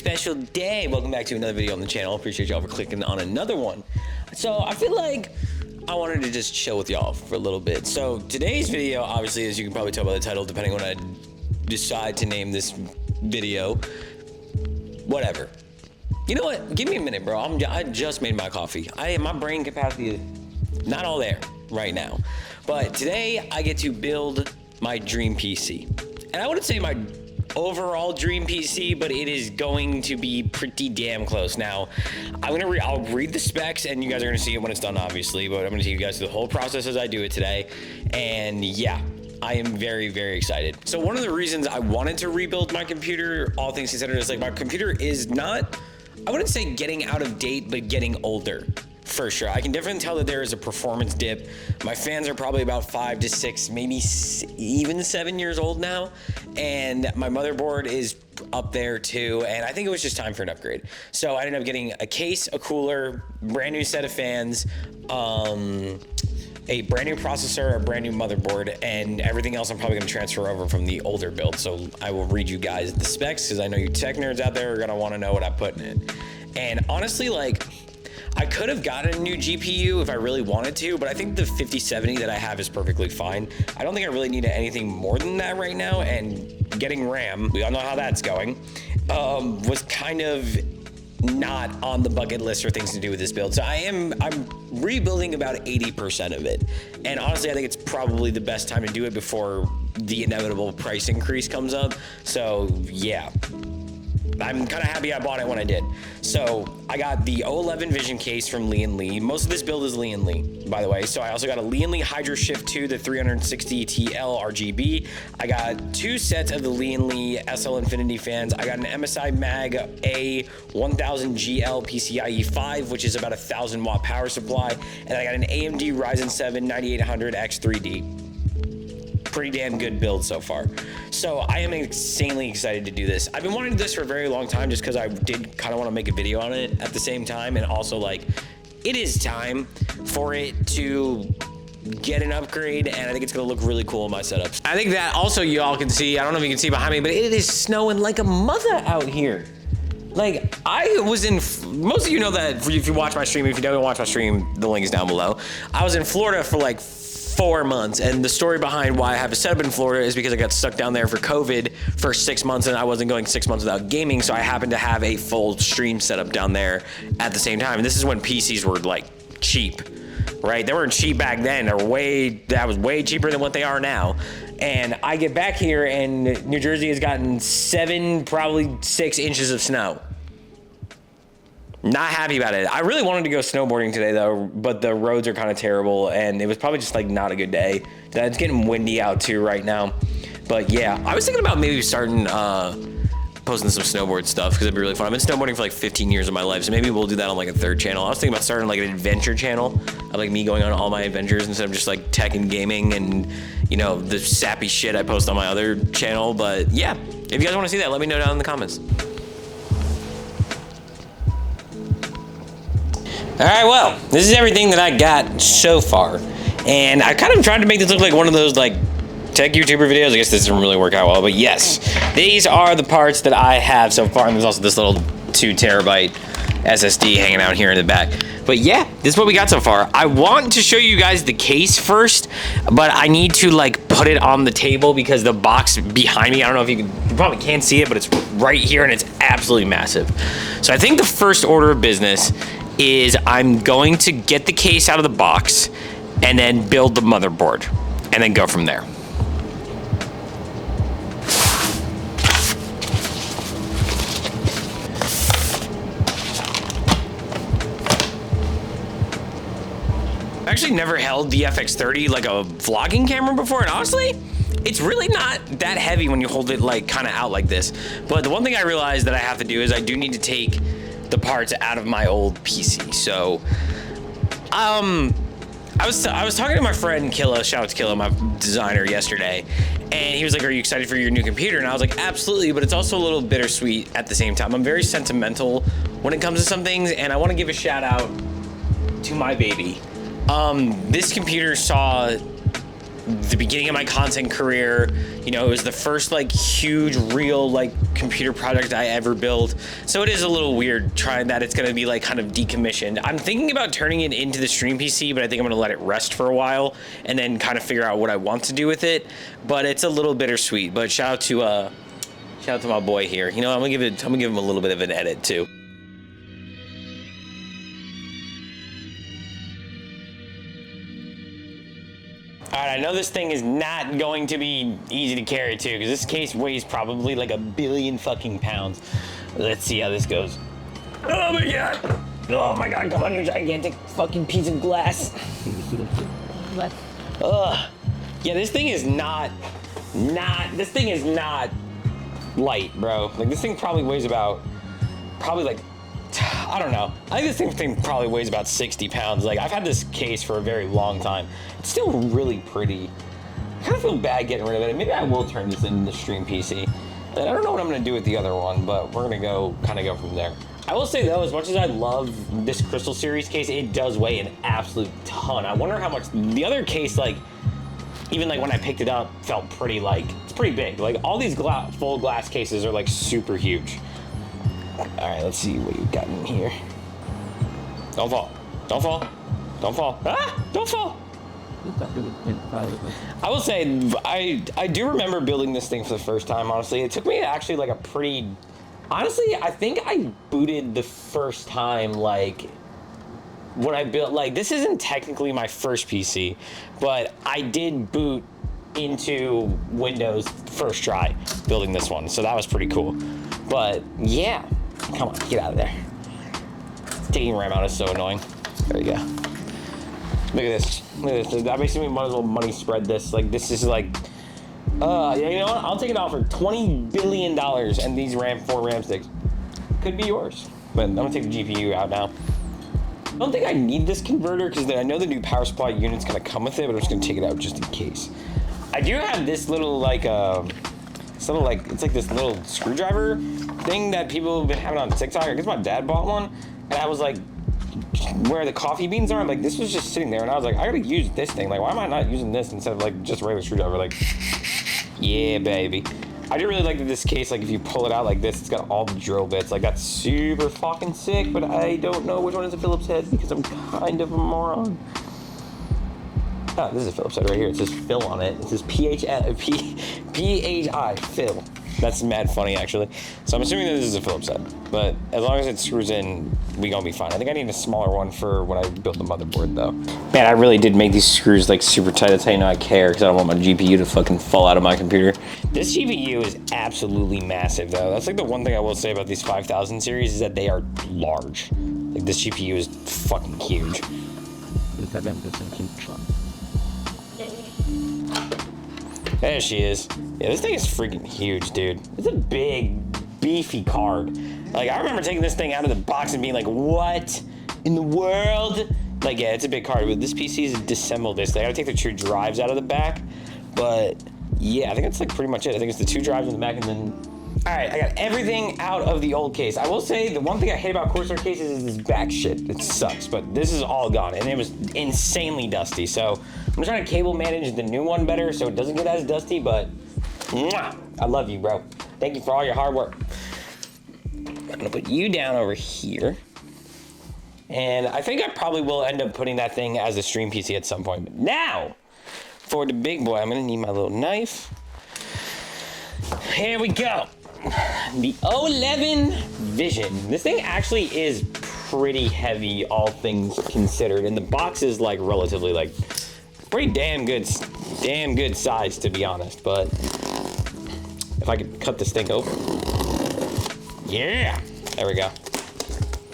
special day. Welcome back to another video on the channel. Appreciate y'all for clicking on another one. So I feel like I wanted to just chill with y'all for a little bit. So today's video, obviously, as you can probably tell by the title, depending on what I decide to name this video, whatever. You know what? Give me a minute, bro. I just made my coffee. My brain capacity is not all there right now. But today I get to build my dream PC. And I wouldn't say my overall dream PC, but it is going to be pretty damn close. Now, I'll read the specs, and you guys are gonna see it when it's done, obviously, but I'm gonna take you guys through the whole process as I do it today. And yeah, I am very, very excited. So one of the reasons I wanted to rebuild my computer, all things considered, is like my computer is not, I wouldn't say getting out of date, but getting older. For sure. I can definitely tell that there is a performance dip. My fans are probably about 5 to 6, maybe even 7 years old now. And my motherboard is up there too. And I think it was just time for an upgrade. So I ended up getting a case, a cooler, brand new set of fans, a brand new processor, a brand new motherboard, and everything else I'm probably gonna transfer over from the older build. So I will read you guys the specs because I know you tech nerds out there are gonna wanna know what I put in it. And honestly, like, I could have gotten a new GPU if I really wanted to, but I think the 5070 that I have is perfectly fine. I don't think I really need anything more than that right now, and getting RAM, we all know how that's going, was kind of not on the bucket list for things to do with this build. So I'm rebuilding about 80% of it. And honestly, I think it's probably the best time to do it before the inevitable price increase comes up. So yeah. I'm kind of happy I bought it when I did. So I got the 011 Vision case from Lee & Lee. Most of this build is Lee & Lee, by the way. So I also got a Lee & Lee Hydro Shift 2, the 360 TL RGB. I got 2 sets of the Lee & Lee SL Infinity fans. I got an MSI Mag A1000 GL PCIe 5, which is about a 1,000 watt power supply. And I got an AMD Ryzen 7 9800X 3D. Pretty damn good build so far. So I am insanely excited to do this. I've been wanting to do this for a very long time just because I did kind of want to make a video on it at the same time, and also like it is time for it to get an upgrade, and I think it's gonna look really cool in my setups. I think that also y'all can see, I don't know if you can see behind me, but it is snowing like a mother out here. Like, I was in, most of you know that if you watch my stream, if you don't watch my stream, the link is down below. I was in Florida for like 4 months, and the story behind why I have a setup in Florida is because I got stuck down there for COVID for 6 months, and I wasn't going 6 months without gaming, so I happened to have a full stream setup down there at the same time. And this is when PCs were like cheap, right? They weren't cheap back then. That was way cheaper than what they are now. And I get back here, and New Jersey has gotten 7, probably 6 inches of snow. Not happy about it. I really wanted to go snowboarding today though, but the roads are kind of terrible, and it was probably just like not a good day. It's getting windy out too right now. But yeah, I was thinking about maybe starting posting some snowboard stuff because it'd be really fun. I've been snowboarding for like 15 years of my life, so maybe we'll do that on like a 3rd channel. I was thinking about starting like an adventure channel of like me going on all my adventures instead of just like tech and gaming and, you know, the sappy shit I post on my other channel. But yeah, if you guys want to see that, let me know down in the comments. All right, well, this is everything that I got so far. And I kind of tried to make this look like one of those like tech YouTuber videos. I guess this didn't really work out well, but yes, these are the parts that I have so far. And there's also this little 2 terabyte SSD hanging out here in the back. But yeah, this is what we got so far. I want to show you guys the case first, but I need to like put it on the table because the box behind me, I don't know if you probably can't see it, but it's right here and it's absolutely massive. So I think the first order of business is I'm going to get the case out of the box and then build the motherboard and then go from there. I've actually never held the FX30 like a vlogging camera before, and honestly, it's really not that heavy when you hold it like kind of out like this. But the one thing I realized that I have to do is I do need to take the parts out of my old PC. So I was talking to my friend Killa, shout out to Killa, my designer, yesterday, and he was like, are you excited for your new computer? And I was like, absolutely, but it's also a little bittersweet at the same time. I'm very sentimental when it comes to some things, and I want to give a shout out to my baby. This computer saw the beginning of my content career. You know, it was the first like huge real like computer project I ever built. So it is a little weird trying that it's gonna be like kind of decommissioned. I'm thinking about turning it into the stream PC, but I think I'm gonna let it rest for a while and then kind of figure out what I want to do with it. But it's a little bittersweet. But shout out to my boy here. You know, I'm gonna give him a little bit of an edit too. All right, I know this thing is not going to be easy to carry too, because this case weighs probably like 1 billion fucking pounds. Let's see how this goes. Oh my god! Oh my god, come on, you gigantic fucking piece of glass. What? Ugh. Yeah, this thing is not light, bro. Like this thing probably weighs about, like, I don't know. I think this thing probably weighs about 60 pounds. Like, I've had this case for a very long time. It's still really pretty. I kind of feel bad getting rid of it. Maybe I will turn this into the stream PC. And I don't know what I'm gonna do with the other one, but we're gonna kind of go from there. I will say though, as much as I love this Crystal Series case, it does weigh an absolute ton. I wonder how much the other case, like, even like when I picked it up, felt pretty like, it's pretty big. Like all these full glass cases are like super huge. All right, let's see what you got in here. Don't fall, don't fall, don't fall. Ah, don't fall. I will say, I do remember building this thing for the first time, honestly. It took me actually like a pretty, honestly, I think I booted the first time, like, when I built, like, this isn't technically my first PC, but I did boot into Windows first try building this one, so that was pretty cool. But yeah, come on, get out of there. Taking RAM out is so annoying. There you go. Look at this. Look at this. I basically might as well money spread this. Like, this is like, you know what? I'll take it off for $20 billion, and these 4 RAM sticks could be yours. But I'm gonna take the GPU out now. I don't think I need this converter because I know the new power supply unit's gonna come with it, but I'm just gonna take it out just in case. I do have this little like it's like this little screwdriver thing that people have been having on TikTok. I guess my dad bought one, and I was like, where the coffee beans are, I'm like, this was just sitting there, and I was like, I gotta use this thing. Like, why am I not using this instead of like just a regular screwdriver? Like, yeah, baby. I do really like that this case, like, if you pull it out like this, it's got all the drill bits. Like, that's super fucking sick, but I don't know which one is a Phillips head because I'm kind of a moron. Oh, this is a Phillips head right here. It says Phil on it. It says P-H-I, Phil. That's mad funny, actually. So I'm assuming that this is a Phillips head, but as long as it screws in, we gonna be fine. I think I need a smaller one for when I build the motherboard, though. Man, I really did make these screws like super tight. That's how you know I care, because I don't want my GPU to fucking fall out of my computer. This GPU is absolutely massive, though. That's like the one thing I will say about these 5000 series is that they are large. Like, this GPU is fucking huge. There she is. Yeah, this thing is freaking huge, dude. It's a big, beefy card. Like, I remember taking this thing out of the box and being like, what in the world? Like, yeah, it's a big card, but this PC is disassembled this. They gotta take the 2 drives out of the back, but yeah, I think that's like pretty much it. I think it's the 2 drives in the back and then, all right, I got everything out of the old case. I will say the one thing I hate about Corsair cases is this back shit. It sucks, but this is all gone, and it was insanely dusty. So I'm trying to cable manage the new one better so it doesn't get as dusty, but mwah, I love you, bro. Thank you for all your hard work. I'm gonna put you down over here. And I think I probably will end up putting that thing as a stream PC at some point. But now, for the big boy, I'm gonna need my little knife. Here we go. The O11 Vision. This thing actually is pretty heavy, all things considered, and the box is like relatively like pretty damn good size, to be honest. But if I could cut this thing open, yeah, there we go.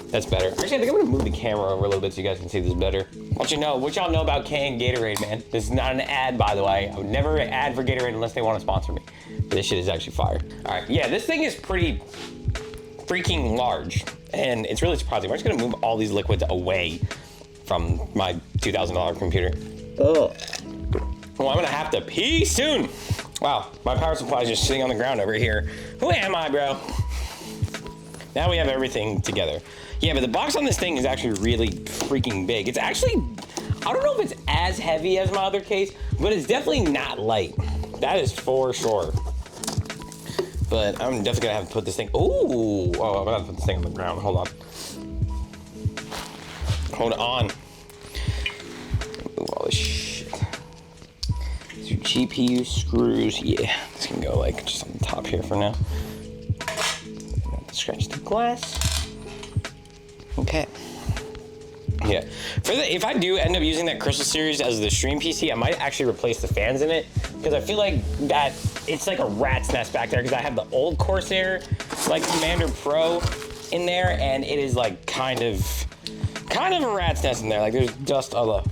That's better. Actually, I think I'm gonna move the camera over a little bit so you guys can see this better. What y'all know about K and Gatorade, man? This is not an ad, by the way. I would never ad for Gatorade unless they want to sponsor me. But this shit is actually fire. All right, yeah, this thing is pretty freaking large, and it's really surprising. We're just gonna move all these liquids away from my $2,000 computer. Oh, well, I'm gonna have to pee soon. Wow, my power supply is just sitting on the ground over here. Who am I, bro? Now we have everything together. Yeah, but the box on this thing is actually really freaking big. It's actually, I don't know if it's as heavy as my other case, but it's definitely not light. That is for sure. But I'm definitely gonna have to put this thing, ooh, oh, I'm gonna have to put this thing on the ground, hold on. Hold on. Move all this shit. These are GPU screws, yeah. This can go like just on the top here for now. Scratch the glass. Okay. Yeah. If I do end up using that Crystal Series as the stream PC, I might actually replace the fans in it because I feel like that it's like a rat's nest back there because I have the old Corsair like Commander Pro in there and it is like kind of a rat's nest in there. Like there's dust all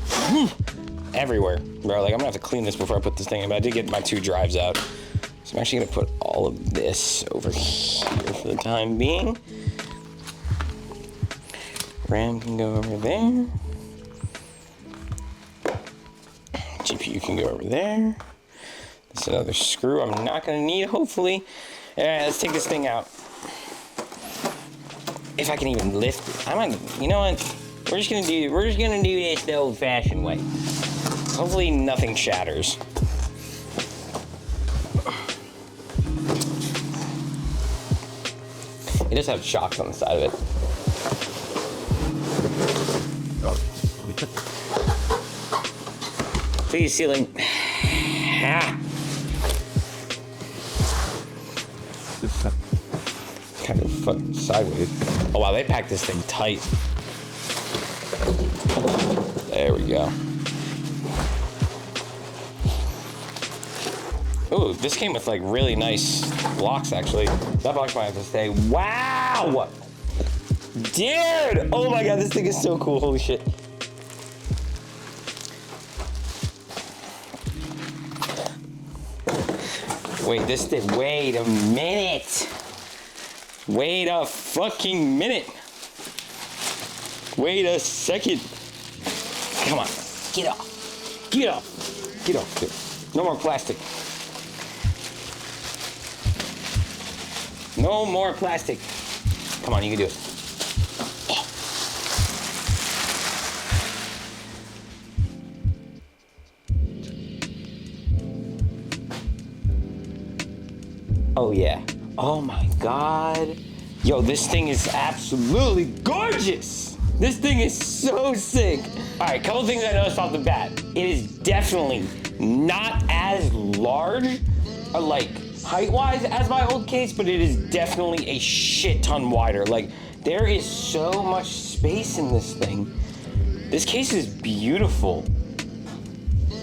everywhere, bro. Like I'm gonna have to clean this before I put this thing in. But I did get my 2 drives out. So I'm actually gonna put all of this over here for the time being. RAM can go over there. GPU can go over there. That's another screw I'm not gonna need, hopefully. All right, let's take this thing out. If I can even lift it. I might, you know what? We're just gonna do this the old-fashioned way. Hopefully nothing shatters. It does have shocks on the side of it. Please, ceiling. Kind of fucking sideways. Oh wow, they packed this thing tight. There we go. Ooh, this came with like really nice blocks actually. That box might have to stay. Wow! Dude! Oh my god, this thing is so cool. Holy shit. Wait a minute. Wait a fucking minute. Wait a second. Come on, get off. Get off. Get off, dude. No more plastic. No more plastic. Come on, you can do it. Oh yeah. Oh my god. Yo, this thing is absolutely gorgeous. This thing is so sick. All right, couple things I noticed off the bat. It is definitely not as large, like height-wise as my old case, but it is definitely a shit ton wider. Like, there is so much space in this thing. This case is beautiful.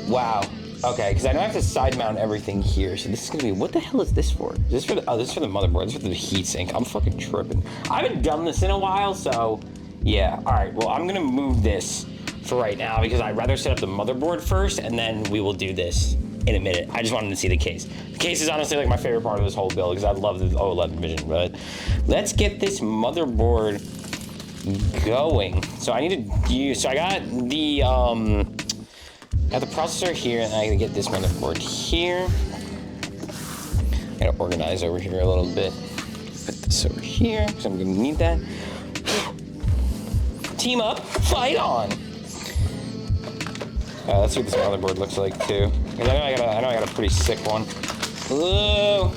Wow. Okay, because I know I have to side mount everything here, so this is gonna be, what the hell is this for? Is this for the, oh, this is for the motherboard, this is for the heatsink. I'm fucking tripping. I haven't done this in a while, so yeah. All right, well, I'm gonna move this for right now because I'd rather set up the motherboard first and then we will do this in a minute. I just wanted to see the case. The case is honestly like my favorite part of this whole build because I love the OLED vision, but let's get this motherboard going. So I need to use, so I got the processor here, and I gotta get this motherboard here. I gotta organize over here a little bit. Put this over here, because I'm gonna need that. Team up, fight on! Let's see what this motherboard looks like too. Because I know I got a pretty sick one. Whoa!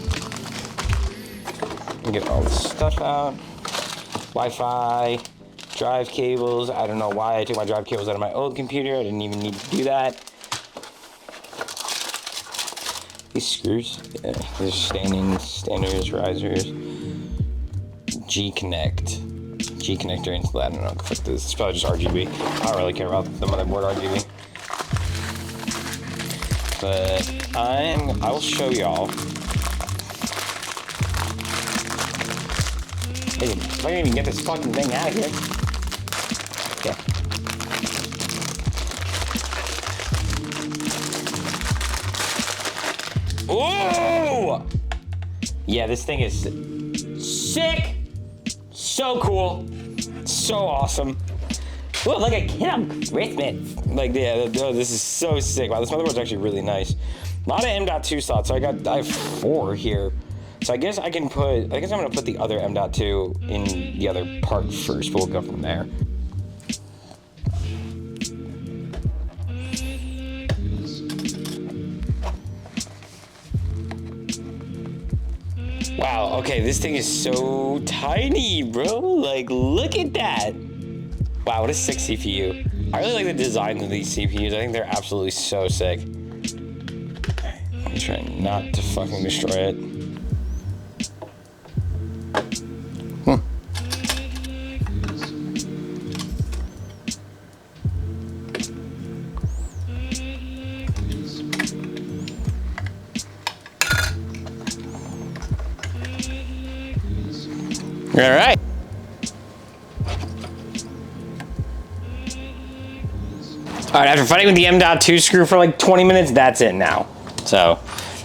Get all this stuff out. Wi-Fi, drive cables. I don't know why I took my drive cables out of my old computer. I didn't even need to do that. These screws, yeah, these are standards, risers. G connector into that. I don't know. Fuck this. It's probably just RGB. I don't really care about the motherboard RGB. But I will show y'all. Hey, if I can even get this fucking thing out of here. Okay. Whoa! Yeah, this thing is sick. So cool. So awesome. Whoa, like a kid on Christmas. Like, yeah, this is so sick. Wow, this motherboard's actually really nice. A lot of M.2 slots. So I have 4 here. So I guess I'm gonna put the other M.2 in the other part first, but we'll go from there. Wow, okay, this thing is so tiny, bro. Like, look at that. Wow, what a sick CPU. I really like the design of these CPUs. I think they're absolutely so sick. I'm trying not to fucking destroy it. All right. All right, after fighting with the M.2 screw for like 20 minutes, that's it now. So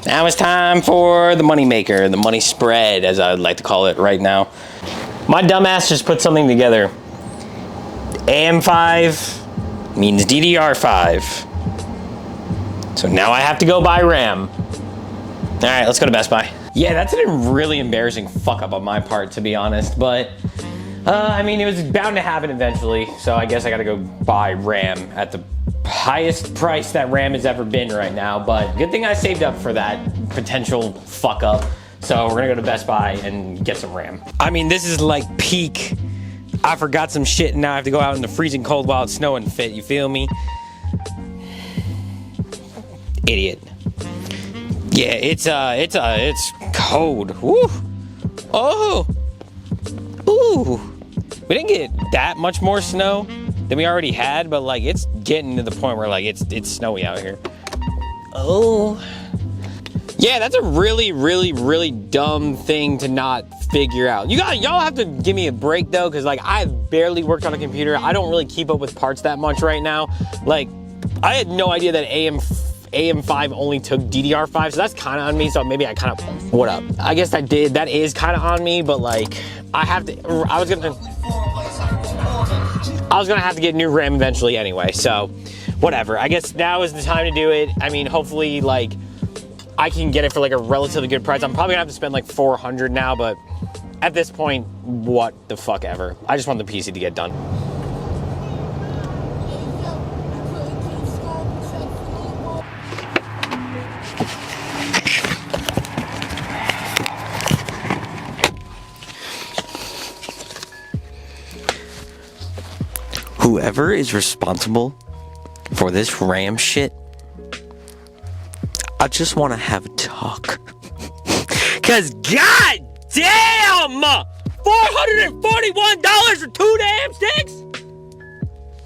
now it's time for the money maker, the money spread, as I'd like to call it right now. My dumbass just put something together. AM5 means DDR5. So now I have to go buy RAM. All right, let's go to Best Buy. Yeah, that's a really embarrassing fuck up on my part, to be honest, but I mean, it was bound to happen eventually, so I guess I gotta go buy RAM at the highest price that RAM has ever been right now, but good thing I saved up for that potential fuck up. So we're gonna go to Best Buy and get some RAM. I mean, this is like peak. I forgot some shit and now I have to go out in the freezing cold while it's snowing fit, you feel me? Idiot. Yeah, it's cold. Woo. Oh. Ooh. We didn't get that much more snow than we already had, but like it's getting to the point where like it's snowy out here. Oh. Yeah, that's a really dumb thing to not figure out. Y'all have to give me a break though, because like I've barely worked on a computer. I don't really keep up with parts that much right now. Like I had no idea that AM5 only took DDR5, so that's kind of on me, so maybe I kind of, what up? I guess that is kind of on me, but like, I was gonna have to get new RAM eventually anyway, so whatever. I guess now is the time to do it. I mean, hopefully, like, I can get it for like a relatively good price. I'm probably gonna have to spend like $400 now, but at this point, what the fuck ever. I just want the PC to get done. Whoever is responsible for this RAM shit, I just want to have a talk. Cause god damn, $441 for 2 damn sticks?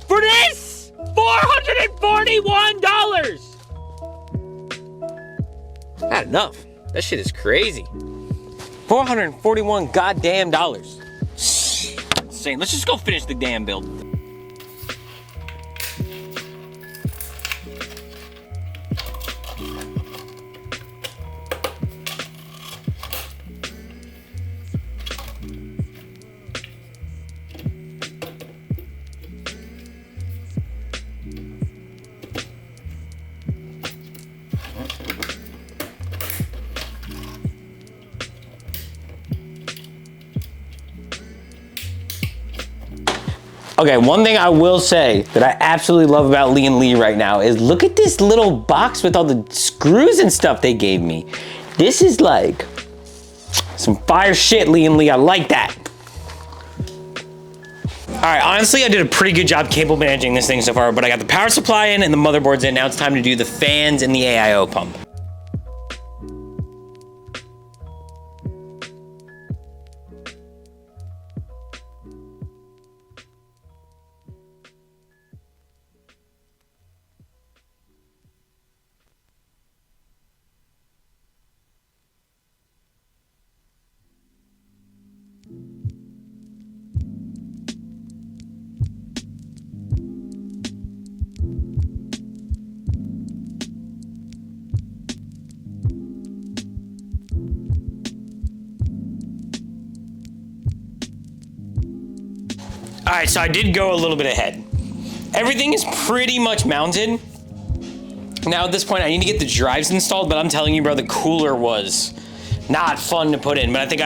For this? $441! Not enough. That shit is crazy. 441 goddamn dollars. Insane. Let's just go finish the damn build. Okay, one thing I will say that I absolutely love about Lee & Lee right now is look at this little box with all the screws and stuff they gave me. This is like some fire shit, Lee & Lee. I like that. All right, honestly, I did a pretty good job cable managing this thing so far, but I got the power supply in and the motherboard's in. Now it's time to do the fans and the AIO pump. All right, so I did go a little bit ahead. Everything is pretty much mounted. Now at this point, I need to get the drives installed, but I'm telling you, bro, the cooler was not fun to put in. But I think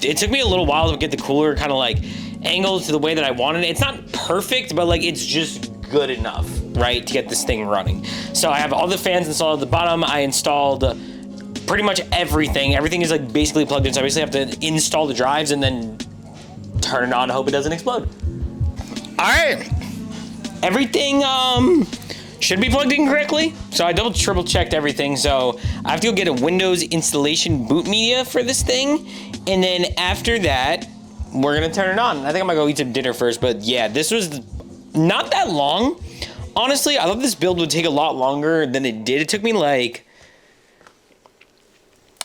it took me a little while to get the cooler kind of like angled to the way that I wanted it. It's not perfect, but like it's just good enough, right, to get this thing running. So I have all the fans installed at the bottom. I installed pretty much everything. Everything is like basically plugged in, so I basically have to install the drives and then turn it on and hope it doesn't explode. All right, everything should be plugged in correctly. So I triple checked everything. So I have to go get a Windows installation boot media for this thing. And then after that, we're gonna turn it on. I think I'm gonna go eat some dinner first, but yeah, this was not that long. Honestly, I thought this build would take a lot longer than it did. It took me like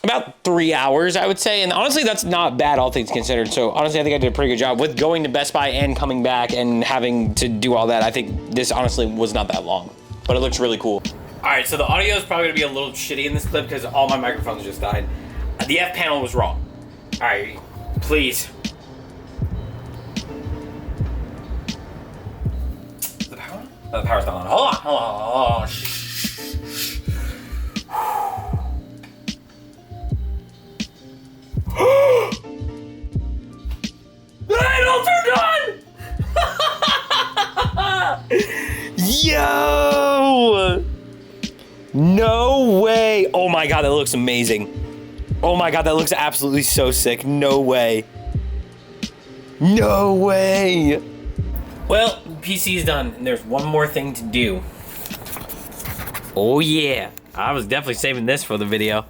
about 3 hours, I would say. And honestly, that's not bad, all things considered. So honestly, I think I did a pretty good job with going to Best Buy and coming back and having to do all that. I think this honestly was not that long, but it looks really cool. All right, so the audio is probably gonna be a little shitty in this clip because all my microphones just died. The F panel was wrong. All right, please. The power on? Oh, the power's not on. Hold on. It all turned on! Yo! No way. Oh my God, that looks amazing. Oh my God, that looks absolutely so sick. No way. No way. Well, PC's done, and there's one more thing to do. Oh yeah. I was definitely saving this for the video.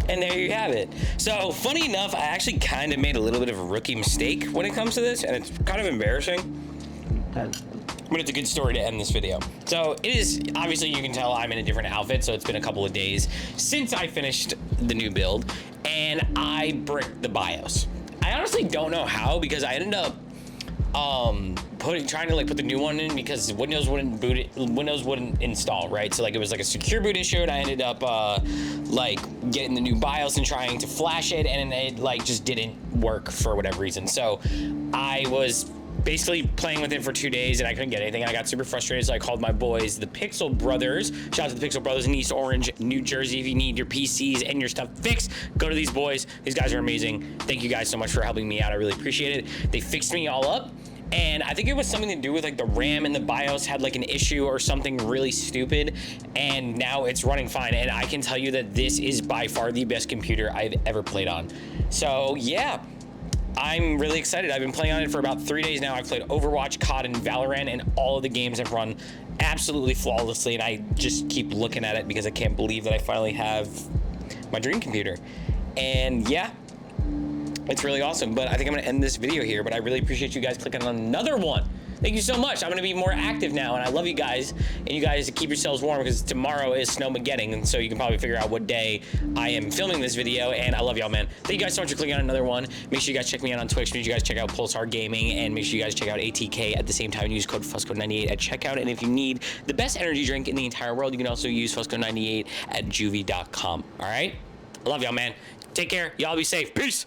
And there you have it. So funny enough, I actually kind of made a little bit of a rookie mistake when it comes to this, and it's kind of embarrassing, but it's a good story to end this video. So it is, obviously you can tell I'm in a different outfit, so it's been a couple of days since I finished the new build, and I bricked the BIOS. I honestly don't know how, because I ended up trying to like put the new one in because Windows wouldn't boot it, Windows wouldn't install, right? So like it was like a secure boot issue, and I ended up like getting the new BIOS and trying to flash it, and it like just didn't work for whatever reason. So I was basically playing with it for 2 days and I couldn't get anything. I got super frustrated, so I called my boys, the Pixel Brothers. Shout out to the Pixel Brothers in East Orange, New Jersey. If you need your PCs and your stuff fixed, go to these boys. These guys are amazing. Thank you guys so much for helping me out. I really appreciate it. They fixed me all up. And I think it was something to do with like the RAM and the BIOS had like an issue or something really stupid, and now it's running fine. And I can tell you that this is by far the best computer I've ever played on. So yeah, I'm really excited. I've been playing on it for about 3 days now. I've played Overwatch, COD, and Valorant, and all of the games have run absolutely flawlessly. And I just keep looking at it because I can't believe that I finally have my dream computer. And yeah, it's really awesome. But I think I'm gonna end this video here, but I really appreciate you guys clicking on another one. Thank you so much. I'm gonna be more active now, and I love you guys. And you guys keep yourselves warm because tomorrow is Snowmageddon, and so you can probably figure out what day I am filming this video. And I love y'all, man. Thank you guys so much for clicking on another one. Make sure you guys check me out on Twitch. Make sure you guys check out Pulsar Gaming, and make sure you guys check out ATK at the same time and use code FUSCO98 at checkout. And if you need the best energy drink in the entire world, you can also use FUSCO98 at JUVEE.com. All right? I love y'all, man. Take care. Y'all be safe. Peace.